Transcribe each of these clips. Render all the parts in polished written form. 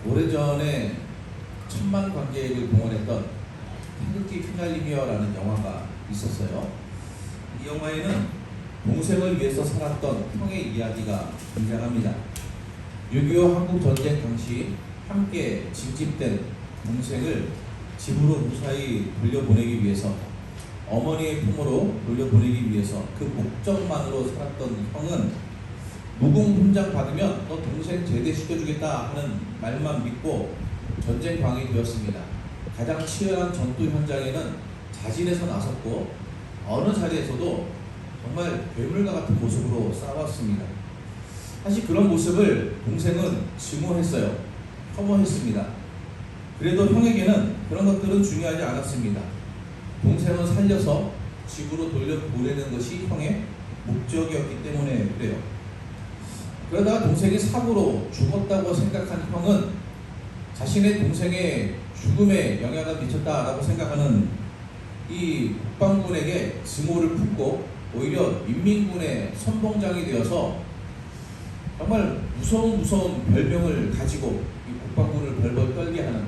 오래전에 천만 관객을 동원했던 태극기 휘날리며라는 영화가 있었어요. 이 영화에는 동생을 위해서 살았던 형의 이야기가 등장합니다. 6.25 한국전쟁 당시 함께 징집된 동생을 집으로 무사히 돌려보내기 위해서, 어머니의 품으로 돌려보내기 위해서 그 목적만으로 살았던 형은 무궁훈장 받으면 너 동생 제대시켜주겠다 하는 말만 믿고 전쟁광이 되었습니다. 가장 치열한 전투 현장에는 자진해서 나섰고 어느 자리에서도 정말 괴물과 같은 모습으로 싸웠습니다. 사실 그런 모습을 동생은 증오했어요. 혐오했습니다. 그래도 형에게는 그런 것들은 중요하지 않았습니다. 동생을 살려서 집으로 돌려보내는 것이 형의 목적이었기 때문에 그래요. 그러다가 동생이 사고로 죽었다고 생각한 형은 자신의 동생의 죽음에 영향을 미쳤다라고 생각하는 이 국방군에게 증오를 품고 오히려 인민군의 선봉장이 되어서 정말 무서운 별명을 가지고 이 국방군을 벌벌 떨게 하는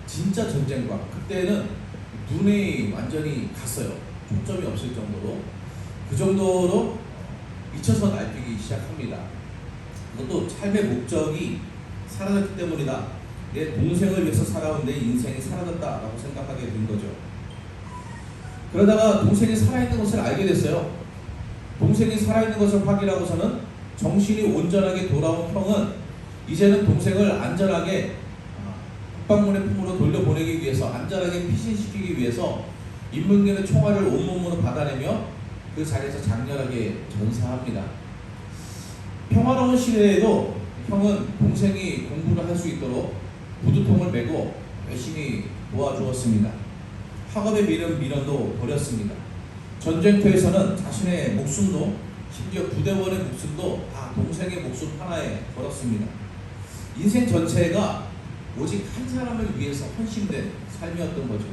진짜 전쟁과, 그때는 눈에 완전히 갔어요. 초점이 없을 정도로. 그 정도로 미쳐서 날뛰기 시작합니다. 그것도 삶의 목적이 사라졌기 때문이다. 내 동생을 위해서 살아온 내 인생이 사라졌다라고 생각하게 된 거죠. 그러다가 동생이 살아있는 것을 알게 됐어요. 동생이 살아있는 것을 확인하고서는 정신이 온전하게 돌아온 형은 이제는 동생을 안전하게 국방군의 품으로 돌려보내기 위해서, 안전하게 피신시키기 위해서 인문계의 총알을 온몸으로 받아내며 그 자리에서 장렬하게 전사합니다. 평화로운 시대에도 형은 동생이 공부를 할 수 있도록 구두통을 메고 열심히 도와주었습니다. 학업의 미련도 버렸습니다. 전쟁터에서는 자신의 목숨도, 심지어 부대원의 목숨도 다 동생의 목숨 하나에 걸었습니다. 인생 전체가 오직 한 사람을 위해서 헌신된 삶이었던 거죠.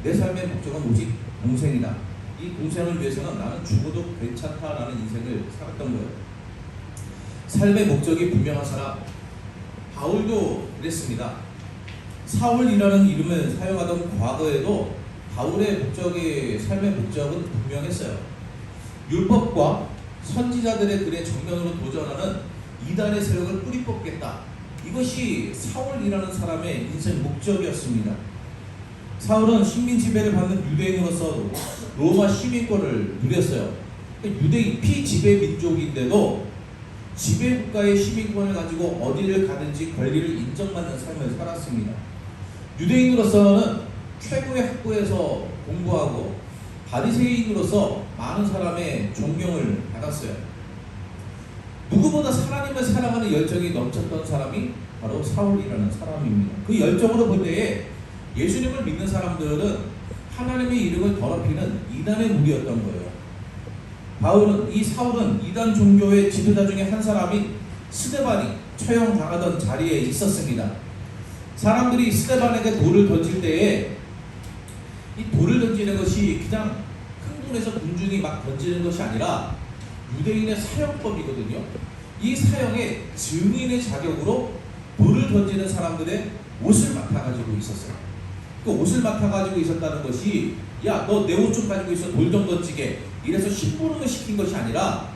내 삶의 목적은 오직 동생이다. 이 동생을 위해서는 나는 죽어도 괜찮다라는 인생을 살았던 거예요. 삶의 목적이 분명한 사람, 바울도 그랬습니다. 사울이라는 이름을 사용하던 과거에도 바울의 삶의 목적은 분명했어요. 율법과 선지자들의 글에 정면으로 도전하는 이단의 세력을 뿌리 뽑겠다. 이것이 사울이라는 사람의 인생 목적이었습니다. 사울은 식민 지배를 받는 유대인으로서 로마 시민권을 누렸어요. 유대인 피지배 민족인데도 지배 국가의 시민권을 가지고 어디를 가든지 권리를 인정받는 삶을 살았습니다. 유대인으로서는 최고의 학교에서 공부하고 바리새인으로서 많은 사람의 존경을 받았어요. 누구보다 하나님을 사랑하는 열정이 넘쳤던 사람이 바로 사울이라는 사람입니다. 그 열정으로 볼 때에 예수님을 믿는 사람들은 하나님의 이름을 더럽히는 이단의 무리였던 거예요. 사울은 이단 종교의 지도자 중에 한 사람인 스데반이 처형당하던 자리에 있었습니다. 사람들이 스데반에게 돌을 던질 때에 이 돌을 던지는 것이 그냥 흥분해서 군중이 막 던지는 것이 아니라 유대인의 사형법이거든요. 이 사형의 증인의 자격으로 돌을 던지는 사람들의 옷을 맡아가지고 있었어요. 그 옷을 맡아가지고 있었다는 것이, 야, 너 내 옷 좀 가지고 있어, 돌 좀 던지게, 이래서 심부름을 시킨 것이 아니라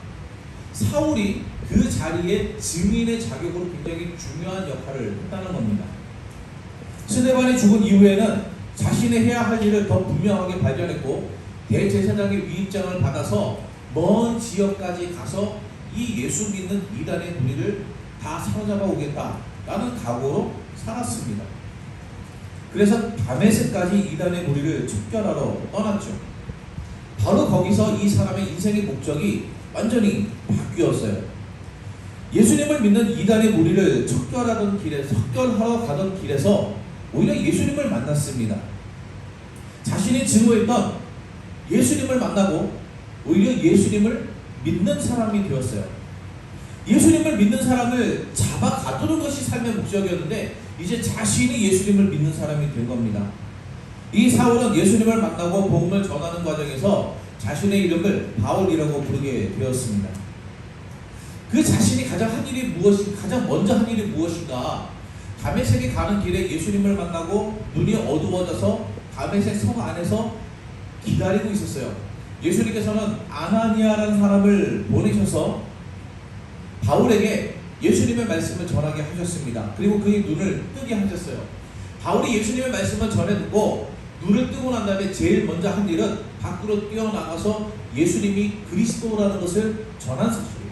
사울이 그 자리에 증인의 자격으로 굉장히 중요한 역할을 했다는 겁니다. 스데반이 죽은 이후에는 자신의 해야 할 일을 더 분명하게 발견했고 대제사장의 위임장을 받아서 먼 지역까지 가서 이 예수 믿는 이단의 무리를 다 사로잡아 오겠다라는 각오로 살았습니다. 그래서 다메섹까지 이단의 무리를 척결하러 떠났죠. 바로 거기서 이 사람의 인생의 목적이 완전히 바뀌었어요. 예수님을 믿는 이단의 무리를 척결하러 가던 길에서 오히려 예수님을 만났습니다. 자신이 증오했던 예수님을 만나고 오히려 예수님을 믿는 사람이 되었어요. 예수님을 믿는 사람을 잡아 가두는 것이 삶의 목적이었는데 이제 자신이 예수님을 믿는 사람이 된 겁니다. 이 사울은 예수님을 만나고 복음을 전하는 과정에서 자신의 이름을 바울이라고 부르게 되었습니다. 그 자신이 가장 먼저 한 일이 무엇인가? 다메섹에 가는 길에 예수님을 만나고 눈이 어두워져서 다메섹 성 안에서 기다리고 있었어요. 예수님께서는 아나니아라는 사람을 보내셔서 바울에게 예수님의 말씀을 전하게 하셨습니다. 그리고 그의 눈을 뜨게 하셨어요. 바울이 예수님의 말씀을 전해듣고 눈을 뜨고 난 다음에 제일 먼저 한 일은 밖으로 뛰어나가서 예수님이 그리스도라는 것을 전한 사실이에요.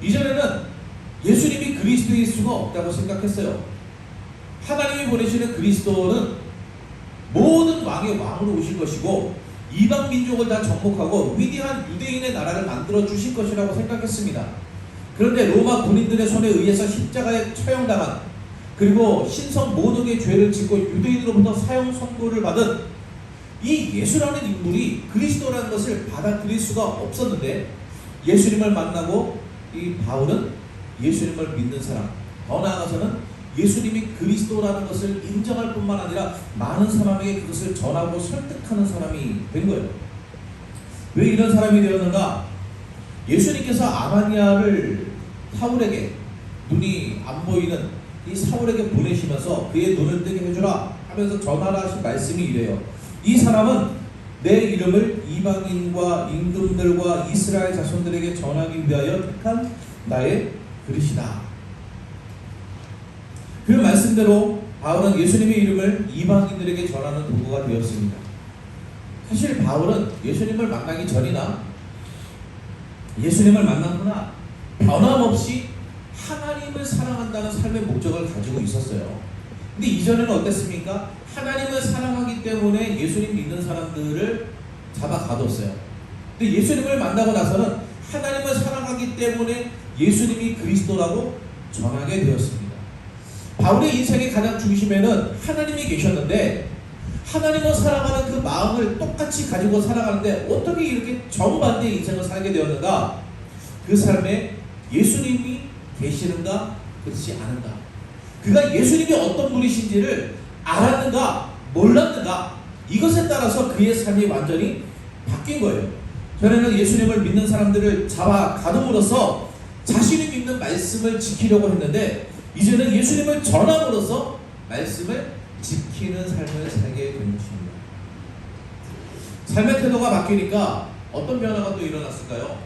이전에는 예수님이 그리스도일 수가 없다고 생각했어요. 하나님이 보내시는 그리스도는 모든 왕의 왕으로 오실 것이고 이방 민족을 다 정복하고 위대한 유대인의 나라를 만들어 주실 것이라고 생각했습니다. 그런데 로마 군인들의 손에 의해서 십자가에 처형당한, 그리고 신성 모독의 죄를 짓고 유대인으로부터 사형 선고를 받은 이 예수라는 인물이 그리스도라는 것을 받아들일 수가 없었는데, 예수님을 만나고 이 바울은 예수님을 믿는 사람, 더 나아가서는 예수님이 그리스도라는 것을 인정할 뿐만 아니라 많은 사람에게 그것을 전하고 설득하는 사람이 된 거예요. 왜 이런 사람이 되었는가? 예수님께서 아나니아를 사울에게, 눈이 안 보이는 이 사울에게 보내시면서 그의 눈을 뜨게 해주라 하면서 전하라 하신 말씀이 이래요. 이 사람은 내 이름을 이방인과 임금들과 이스라엘 자손들에게 전하기 위하여 택한 나의 그릇이다. 그 말씀대로 바울은 예수님의 이름을 이방인들에게 전하는 도구가 되었습니다. 사실 바울은 예수님을 만나기 전이나 예수님을 만난 후나 변함없이 하나님을 사랑한다는 삶의 목적을 가지고 있었어요. 근데 이전에는 어땠습니까? 하나님을 사랑하기 때문에 예수님 믿는 사람들을 잡아 가뒀어요. 근데 예수님을 만나고 나서는 하나님을 사랑하기 때문에 예수님이 그리스도라고 전하게 되었습니다. 바울의 인생의 가장 중심에는 하나님이 계셨는데, 하나님을 사랑하는 그 마음을 똑같이 가지고 살아가는데 어떻게 이렇게 정반대의 인생을 살게 되었는가? 그 삶에 예수님이 계시는가 그렇지 않은가? 그가 예수님이 어떤 분이신지를 알았는가 몰랐는가? 이것에 따라서 그의 삶이 완전히 바뀐 거예요. 전에는 예수님을 믿는 사람들을 잡아 가둠으로써 자신이 믿는 말씀을 지키려고 했는데, 이제는 예수님을 전함으로써 말씀을 지키는 삶을 살게 된 것입니다. 삶의 태도가 바뀌니까 어떤 변화가 또 일어났을까요?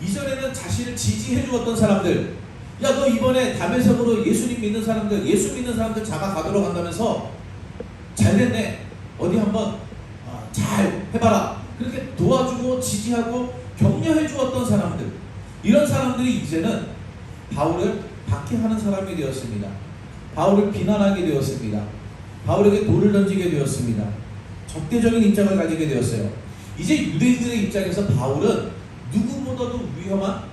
이전에는 자신을 지지해 주었던 사람들, 야 너 이번에 다메섹으로 예수님 믿는 사람들, 예수 믿는 사람들 잡아 가도록 한다면서 잘 됐네, 어디 한번 잘 해봐라, 그렇게 도와주고 지지하고 격려해 주었던 사람들, 이런 사람들이 이제는 바울을 박해하는 사람이 되었습니다. 바울을 비난하게 되었습니다. 바울에게 돌을 던지게 되었습니다. 적대적인 입장을 가지게 되었어요. 이제 유대인들의 입장에서 바울은 누구보다도 위험한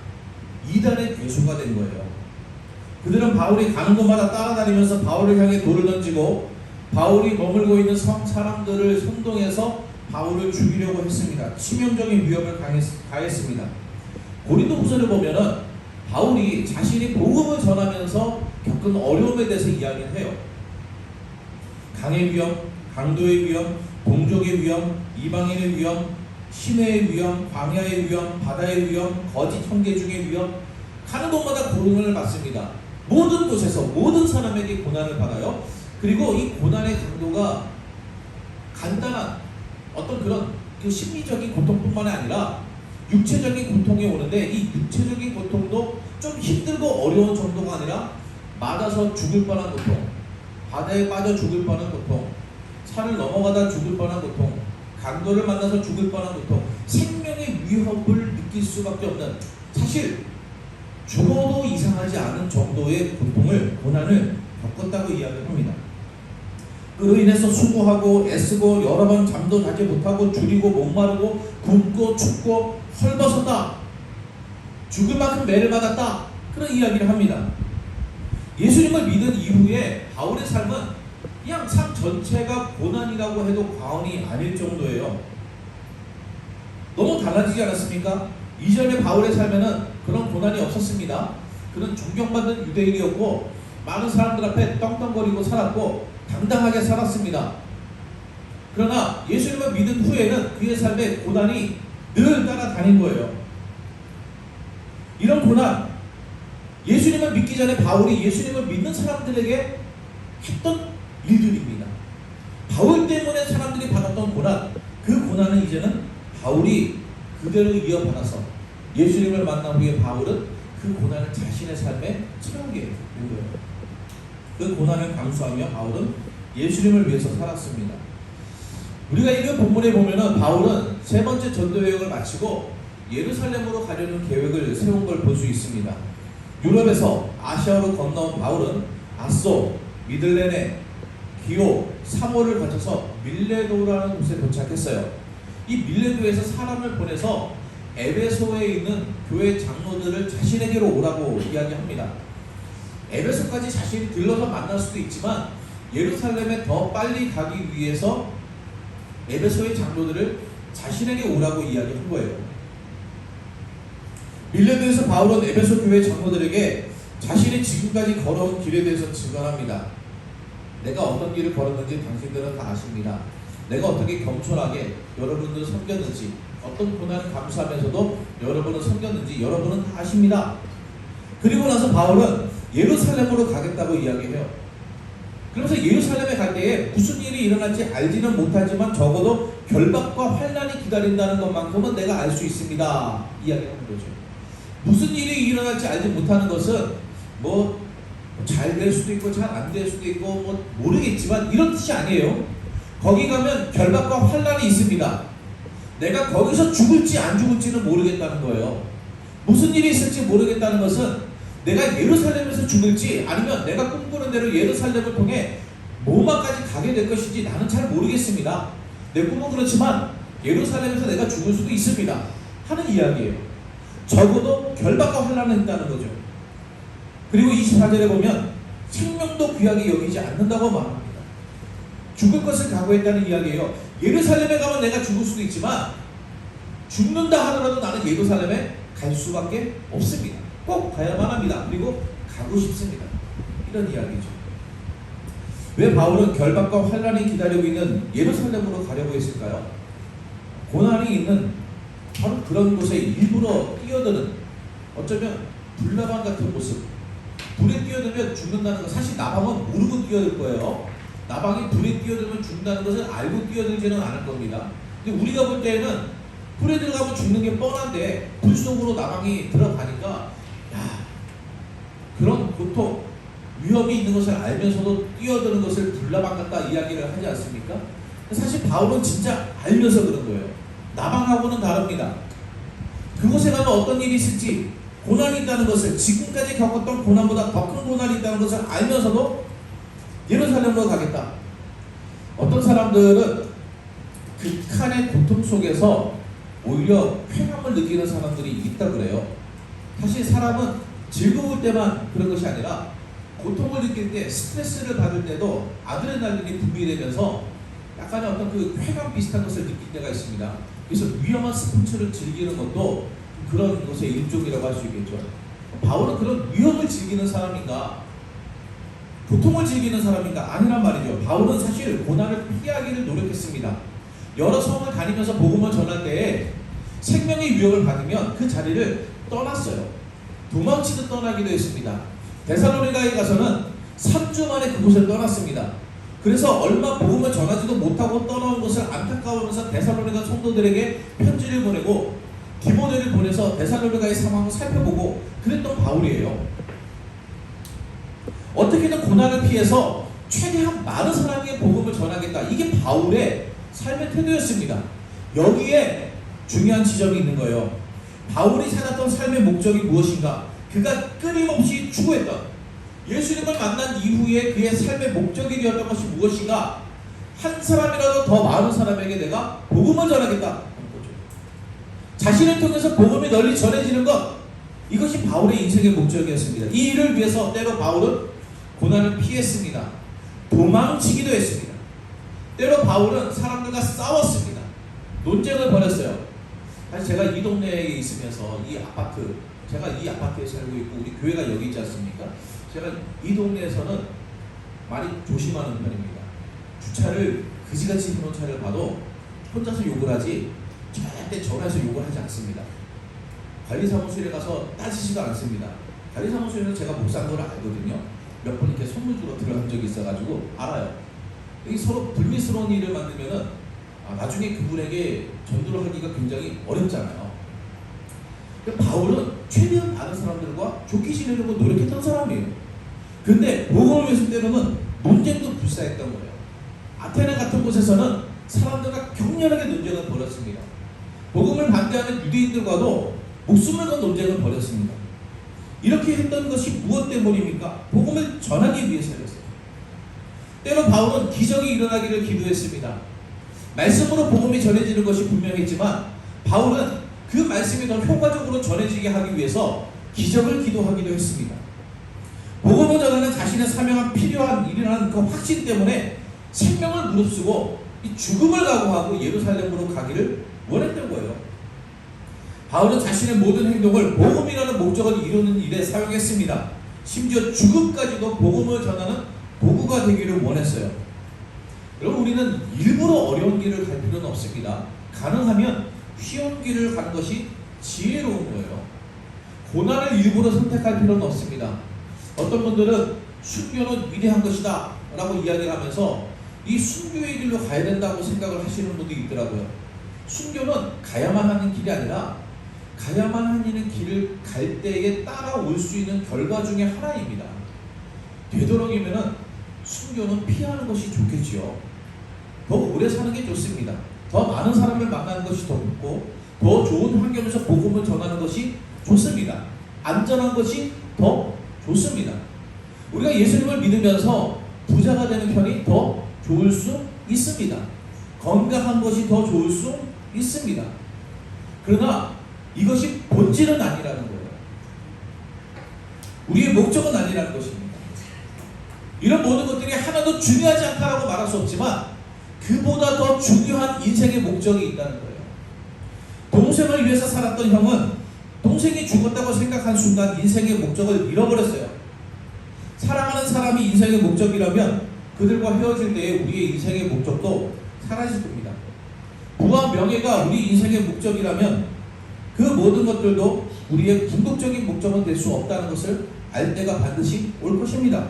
이단의 괴수가 된 거예요. 그들은 바울이 가는 곳마다 따라다니면서 바울을 향해 돌을 던지고 바울이 머물고 있는 성 사람들을 선동해서 바울을 죽이려고 했습니다. 치명적인 위협을 가했습니다. 고린도후서를 보면은 바울이 자신이 복음을 전하면서 겪은 어려움에 대해서 이야기를 해요. 강의 위험, 강도의 위험, 동족의 위험, 이방인의 위험, 시내의 위험, 광야의 위험, 바다의 위험, 거짓 형제중의 위험, 가는 곳마다 고난을 받습니다. 모든 곳에서 모든 사람에게 고난을 받아요. 그리고 이 고난의 강도가 간단한 어떤 그런 그 심리적인 고통뿐만 아니라 육체적인 고통이 오는데, 이 육체적인 고통도 좀 힘들고 어려운 정도가 아니라 맞아서 죽을 뻔한 고통, 바다에 빠져 죽을 뻔한 고통, 산을 넘어가다 죽을 뻔한 고통, 강도를 만나서 죽을 뻔한 고통, 생명의 위협을 느낄 수밖에 없는, 사실 죽어도 이상하지 않은 정도의 고통을, 고난을 겪었다고 이야기를 합니다. 그로 인해서 수고하고 애쓰고 여러 번 잠도 자지 못하고 줄이고 목마르고 굶고 춥고 헐벗었다, 죽을 만큼 매를 받았다, 그런 이야기를 합니다. 예수님을 믿은 이후에 바울의 삶은 그냥 삶 전체가 고난이라고 해도 과언이 아닐 정도예요. 너무 달라지지 않았습니까? 이전에 바울의 삶에는 그런 고난이 없었습니다. 그는 존경받는 유대인이었고 많은 사람들 앞에 떵떵거리고 살았고 당당하게 살았습니다. 그러나 예수님을 믿은 후에는 그의 삶에 고난이 늘 따라다닌 거예요. 이런 고난, 예수님을 믿기 전에 바울이 예수님을 믿는 사람들에게 했던 일들입니다. 바울 때문에 사람들이 받았던 고난, 그 고난은 이제는 바울이 그대로 이어받아서 예수님을 만난 후에 바울은 그 고난을 자신의 삶에 채우게 된 거예요. 그 고난을 감수하며 바울은 예수님을 위해서 살았습니다. 우리가 읽은 본문에 보면은 바울은 세 번째 전도 여행을 마치고 예루살렘으로 가려는 계획을 세운 걸 볼 수 있습니다. 유럽에서 아시아로 건너온 바울은 아소, 미들레네, 기오, 사모를 거쳐서 밀레도라는 곳에 도착했어요. 이 밀레도에서 사람을 보내서 에베소에 있는 교회 장로들을 자신에게로 오라고 이야기합니다. 에베소까지 자신이 들러서 만날 수도 있지만 예루살렘에 더 빨리 가기 위해서 에베소의 장로들을 자신에게 오라고 이야기한 거예요. 밀레도에서 바울은 에베소 교회 장로들에게 자신이 지금까지 걸어온 길에 대해서 증언합니다. 내가 어떤 길을 걸었는지 당신들은 다 아십니다. 내가 어떻게 겸손하게 여러분들 섬겼는지, 어떤 고난을 감수하면서도 여러분을 섬겼는지 여러분은 다 아십니다. 그리고 나서 바울은 예루살렘으로 가겠다고 이야기해요. 그러면서 예루살렘에 갈 때에 무슨 일이 일어날지 알지는 못하지만 적어도 결박과 환난이 기다린다는 것만큼은 내가 알 수 있습니다. 이야기하는 거죠. 무슨 일이 일어날지 알지 못하는 것은 뭐 잘 될 수도 있고 잘 안 될 수도 있고 뭐 모르겠지만 이런 뜻이 아니에요. 거기 가면 결박과 환난이 있습니다. 내가 거기서 죽을지 안 죽을지는 모르겠다는 거예요. 무슨 일이 있을지 모르겠다는 것은 내가 예루살렘에서 죽을지 아니면 내가 꿈꾸는 대로 예루살렘을 통해 로마까지 가게 될 것인지 나는 잘 모르겠습니다. 내 꿈은 그렇지만 예루살렘에서 내가 죽을 수도 있습니다. 하는 이야기예요. 적어도 결박과 환난은 있다는 거죠. 그리고 24절에 보면 생명도 귀하게 여기지 않는다고 말합니다. 죽을 것을 각오했다는 이야기예요. 예루살렘에 가면 내가 죽을 수도 있지만 죽는다 하더라도 나는 예루살렘에 갈 수밖에 없습니다. 꼭 가야만 합니다. 그리고 가고 싶습니다. 이런 이야기죠. 왜 바울은 결박과 환난이 기다리고 있는 예루살렘으로 가려고 했을까요? 고난이 있는 바로 그런 곳에 일부러 뛰어드는, 어쩌면 불나방 같은 모습. 불에 뛰어들면 죽는다는 거 사실 나방은 모르고 뛰어들 거예요. 나방이 불에 뛰어들면 죽는다는 것을 알고 뛰어들지는 않을 겁니다. 근데 우리가 볼 때에는 불에 들어가면 죽는 게 뻔한데 불 속으로 나방이 들어가니까 그런 고통, 위험이 있는 것을 알면서도 뛰어드는 것을 불나방 같다 이야기를 하지 않습니까? 사실 바울은 진짜 알면서 그런 거예요. 나방하고는 다릅니다. 그곳에 가면 어떤 일이 있을지, 고난이 있다는 것을, 지금까지 겪었던 고난보다 더 큰 고난이 있다는 것을 알면서도 예루살렘으로 가겠다. 어떤 사람들은 극한의 고통 속에서 오히려 쾌감을 느끼는 사람들이 있다 그래요. 사실 사람은 즐거울 때만 그런 것이 아니라 고통을 느낄 때, 스트레스를 받을 때도 아드레날린이 분비되면서 약간의 어떤 그 쾌감 비슷한 것을 느낄 때가 있습니다. 그래서 위험한 스포츠를 즐기는 것도 그런 것의 일종이라고 할 수 있겠죠. 바울은 그런 위험을 즐기는 사람인가, 고통을 즐기는 사람인가? 아니란 말이죠. 바울은 사실 고난을 피하기를 노력했습니다. 여러 성을 다니면서 복음을 전할 때에 생명의 위협을 받으면 그 자리를 떠났어요. 도망치듯 떠나기도 했습니다. 데살로니가에 가서는 3주 만에 그곳을 떠났습니다. 그래서 얼마 복음을 전하지도 못하고 떠나온 것을 안타까워하면서 데살로니가 성도들에게 편지를 보내고 디모데를 보내서 데살로니가의 상황을 살펴보고 그랬던 바울이에요. 어떻게든 고난을 피해서 최대한 많은 사람에게 복음을 전하겠다. 이게 바울의 삶의 태도였습니다. 여기에 중요한 지점이 있는 거예요. 바울이 살았던 삶의 목적이 무엇인가? 그가 끊임없이 추구했던, 예수님을 만난 이후에 그의 삶의 목적이 되었던 것이 무엇인가? 한 사람이라도 더 많은 사람에게 내가 복음을 전하겠다 하는 거죠. 자신을 통해서 복음이 널리 전해지는 것, 이것이 바울의 인생의 목적이었습니다. 이 일을 위해서 때로 바울은 고난을 피했습니다. 도망치기도 했습니다. 때로 바울은 사람들과 싸웠습니다. 논쟁을 벌였어요. 사실 제가 이 동네에 있으면서 제가 이 아파트에 살고 있고 우리 교회가 여기 있지 않습니까? 제가 이 동네에서는 많이 조심하는 편입니다. 주차를 그지같이 해놓은 차를 봐도 혼자서 욕을 하지 절대 전화해서 욕을 하지 않습니다. 관리사무실에 가서 따지지도 않습니다. 관리사무소에서 제가 목사인 걸 알거든요. 몇 번 이렇게 선물 주러 들어간 적이 있어가지고 알아요. 이 서로 불미스러운 일을 만들면은 나중에 그분에게 전도를 하기가 굉장히 어렵잖아요. 바울은 최대한 많은 사람들과 좋게 지내려고 노력했던 사람이에요. 근데 복음을 위해서 때로는 논쟁도 불사했던 거예요. 아테네 같은 곳에서는 사람들과 격렬하게 논쟁을 벌였습니다. 복음을 반대하는 유대인들과도 목숨을 건 논쟁을 벌였습니다. 이렇게 했던 것이 무엇 때문입니까? 복음을 전하기 위해서였어요. 때로 바울은 기적이 일어나기를 기도했습니다. 말씀으로 복음이 전해지는 것이 분명했지만 바울은 그 말씀이 더 효과적으로 전해지게 하기 위해서 기적을 기도하기도 했습니다. 복음을 전하는 자신의 사명은 필요한 일이라는 그 확신 때문에 생명을 무릅쓰고 이 죽음을 각오하고 예루살렘으로 가기를 원했던 거예요. 바울은 자신의 모든 행동을 복음이라는 목적을 이루는 일에 사용했습니다. 심지어 죽음까지도 복음을 전하는 도구가 되기를 원했어요. 여러분, 우리는 일부러 어려운 길을 갈 필요는 없습니다. 가능하면 쉬운 길을 가는 것이 지혜로운 거예요. 고난을 일부러 선택할 필요는 없습니다. 어떤 분들은 순교는 위대한 것이다 라고 이야기를 하면서 이 순교의 길로 가야 된다고 생각을 하시는 분도 있더라고요. 순교는 가야만 하는 길이 아니라 가야만 하는 길을 갈 때에 따라올 수 있는 결과 중에 하나입니다. 되도록이면은 순교는 피하는 것이 좋겠지요. 더 오래 사는 게 좋습니다. 더 많은 사람을 만나는 것이 더 좋고 더 좋은 환경에서 복음을 전하는 것이 좋습니다. 안전한 것이 더 좋습니다. 우리가 예수님을 믿으면서 부자가 되는 편이 더 좋을 수 있습니다. 건강한 것이 더 좋을 수 있습니다. 그러나 이것이 본질은 아니라는 거예요. 우리의 목적은 아니라는 것입니다. 이런 모든 것들이 하나도 중요하지 않다라고 말할 수 없지만 그보다 더 중요한 인생의 목적이 있다는 거예요. 동생을 위해서 살았던 형은 동생이 죽었다고 생각한 순간 인생의 목적을 잃어버렸어요. 사랑하는 사람이 인생의 목적이라면 그들과 헤어질 때에 우리의 인생의 목적도 사라질 겁니다. 부와 명예가 우리 인생의 목적이라면 그 모든 것들도 우리의 궁극적인 목적은 될 수 없다는 것을 알 때가 반드시 올 것입니다.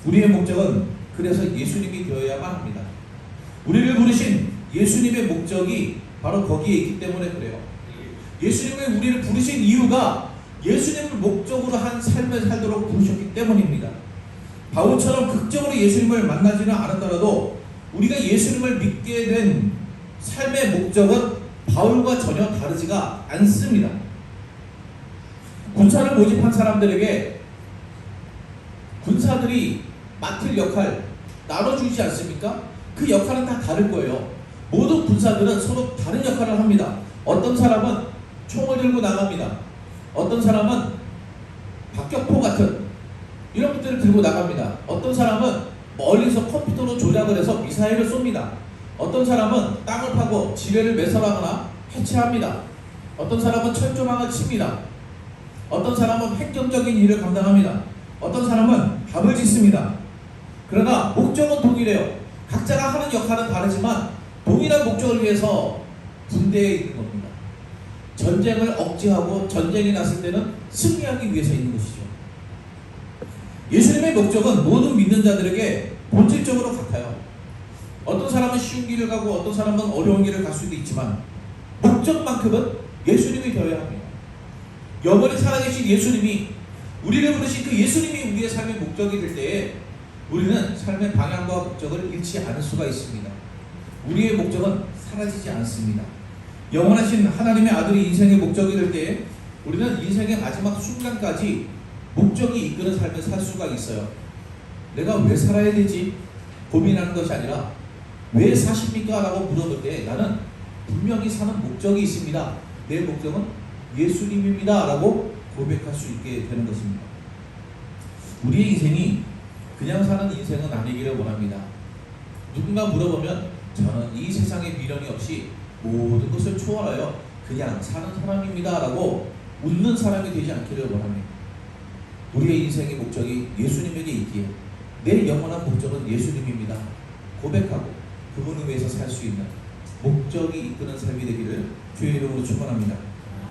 우리의 목적은 그래서 예수님이 되어야만 합니다. 우리를 부르신 예수님의 목적이 바로 거기에 있기 때문에 그래요. 예수님이 우리를 부르신 이유가 예수님을 목적으로 한 삶을 살도록 부르셨기 때문입니다. 바울처럼 극적으로 예수님을 만나지는 않았더라도 우리가 예수님을 믿게 된 삶의 목적은 바울과 전혀 다르지가 않습니다. 군사를 모집한 사람들에게 군사들이 맡을 역할 나눠주지 않습니까? 그 역할은 다 다를 거예요. 모든 군사들은 서로 다른 역할을 합니다. 어떤 사람은 총을 들고 나갑니다. 어떤 사람은 박격포 같은 이런 것들을 들고 나갑니다. 어떤 사람은 멀리서 컴퓨터로 조작을 해서 미사일을 쏩니다. 어떤 사람은 땅을 파고 지뢰를 매설하거나 해체합니다. 어떤 사람은 철조망을 칩니다. 어떤 사람은 핵정적인 일을 감당합니다. 어떤 사람은 밥을 짓습니다. 그러나 목적은 동일해요. 각자가 하는 역할은 다르지만 동일한 목적을 위해서 군대에 있는 겁니다. 전쟁을 억제하고 전쟁이 났을 때는 승리하기 위해서 있는 것이죠. 예수님의 목적은 모든 믿는 자들에게 본질적으로 같아요. 어떤 사람은 쉬운 길을 가고 어떤 사람은 어려운 길을 갈 수도 있지만 목적만큼은 예수님이 되어야 합니다. 영원히 살아계신 예수님이 우리를 부르신 그 예수님이 우리의 삶의 목적이 될 때에 우리는 삶의 방향과 목적을 잃지 않을 수가 있습니다. 우리의 목적은 사라지지 않습니다. 영원하신 하나님의 아들이 인생의 목적이 될 때에 우리는 인생의 마지막 순간까지 목적이 이끄는 삶을 살 수가 있어요. 내가 왜 살아야 되지? 고민하는 것이 아니라 왜 사십니까? 라고 물어볼 때 나는 분명히 사는 목적이 있습니다. 내 목적은 예수님입니다. 라고 고백할 수 있게 되는 것입니다. 우리의 인생이 그냥 사는 인생은 아니기를 원합니다. 누군가 물어보면 저는 이 세상에 미련이 없이 모든 것을 초월하여 그냥 사는 사람입니다. 라고 웃는 사람이 되지 않기를 원합니다. 우리의 인생의 목적이 예수님에게 있기에 내 영원한 목적은 예수님입니다. 고백하고 그분을 위해서 살 수 있는 목적이 이끄는 삶이 되기를 주의 이름으로 축원합니다.